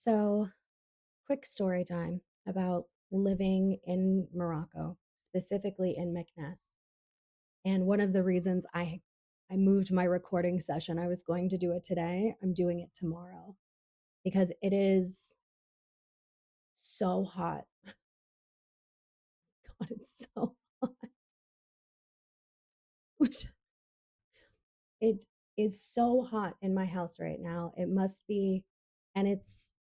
So, quick story time about living in Morocco, specifically in Meknes. And one of the reasons I moved my recording session, I was going to do it today, I'm doing it tomorrow because it is so hot. God, it's so hot. Which it is so hot in my house right now. It must be, and it's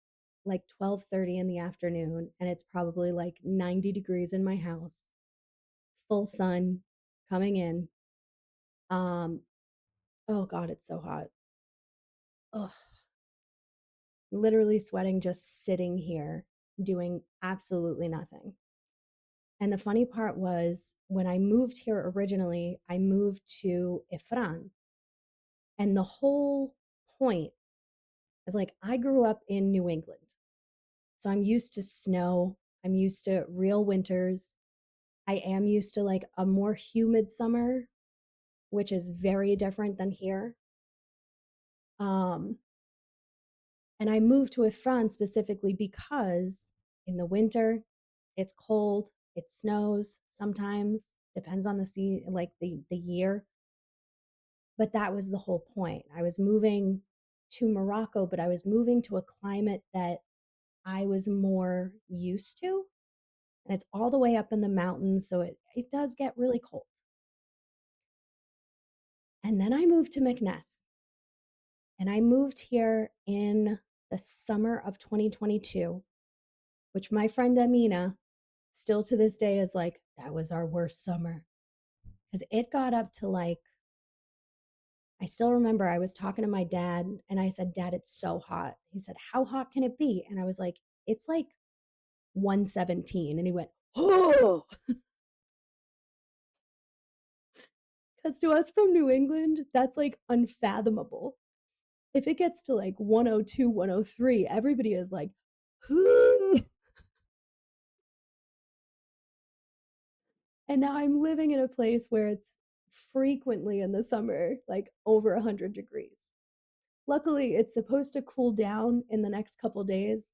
like 12:30 in the afternoon and it's probably like 90 degrees in my house, full sun coming in. Um, oh God, it's so hot. Ugh, literally sweating just sitting here doing absolutely nothing. And the funny part was when I moved here originally, I moved to Ifran. And the whole point is like I grew up in New England. So I'm used to snow. I'm used to real winters. I am used to like a more humid summer, which is very different than here. Um, And I moved to Ifran specifically because in the winter, it's cold, it snows sometimes, depends on the like the year. But that was the whole point. I was moving to Morocco, but I was moving to a climate that I was more used to. And it's all the way up in the mountains, so it does get really cold. And then I moved to Meknes. And I moved here in the summer of 2022, which my friend Amina still to this day is like, that was our worst summer. Because it got up to like, I still remember I was talking to my dad and I said, Dad, it's so hot. He said, How hot can it be? And I was like, It's like 117. And he went, Oh, because to us from New England, that's like unfathomable. If it gets to like 102, 103, everybody is like, and now I'm living in a place where it's frequently in the summer, like over 100 degrees. Luckily, it's supposed to cool down in the next couple days.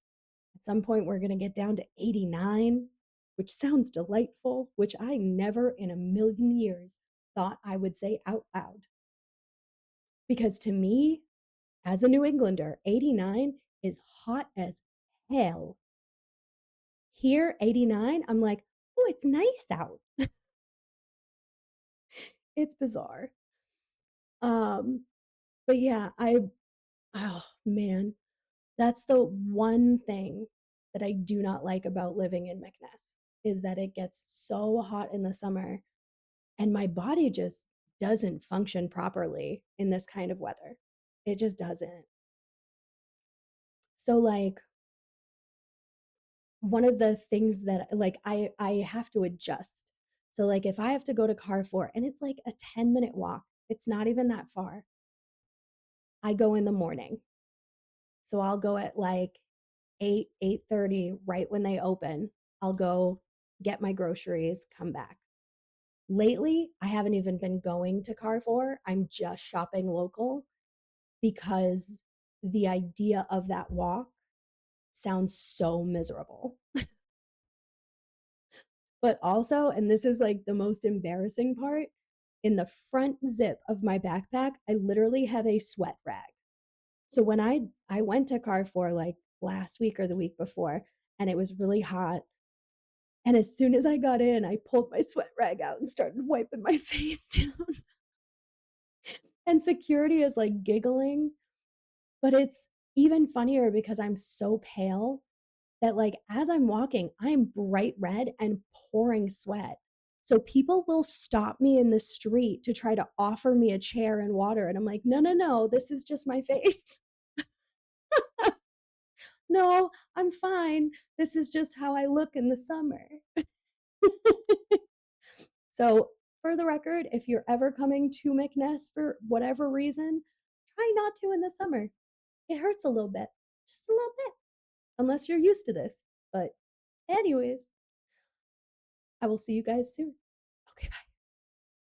At some point, we're going to get down to 89, which sounds delightful, which I never in a million years thought I would say out loud. Because to me, as a New Englander, 89 is hot as hell. Here, 89, I'm like, oh, it's nice out. It's bizarre. Um, but yeah, oh man, that's the one thing that I do not like about living in Meknes is that it gets so hot in the summer and my body just doesn't function properly in this kind of weather. It just doesn't. So like one of the things that like I have to adjust. So like if I have to go to Carrefour and it's like a 10-minute walk, it's not even that far. I go in the morning. So I'll go at like 8, 8:30, right when they open. I'll go get my groceries, come back. Lately, I haven't even been going to Carrefour. I'm just shopping local because the idea of that walk sounds so miserable. But also, and this is like the most embarrassing part, in the front zip of my backpack, I literally have a sweat rag. So when I went to Carrefour like last week or the week before and it was really hot, and as soon as I got in, I pulled my sweat rag out and started wiping my face down. And security is like giggling, but it's even funnier because I'm so pale that like as I'm walking, I'm bright red and pouring sweat. So people will stop me in the street to try to offer me a chair and water. And I'm like, no, no, no, this is just my face. No, I'm fine. This is just how I look in the summer. So, for the record, if you're ever coming to Meknes for whatever reason, try not to in the summer. It hurts a little bit, just a little bit, unless you're used to this. But, anyways, I will see you guys soon. Okay, bye.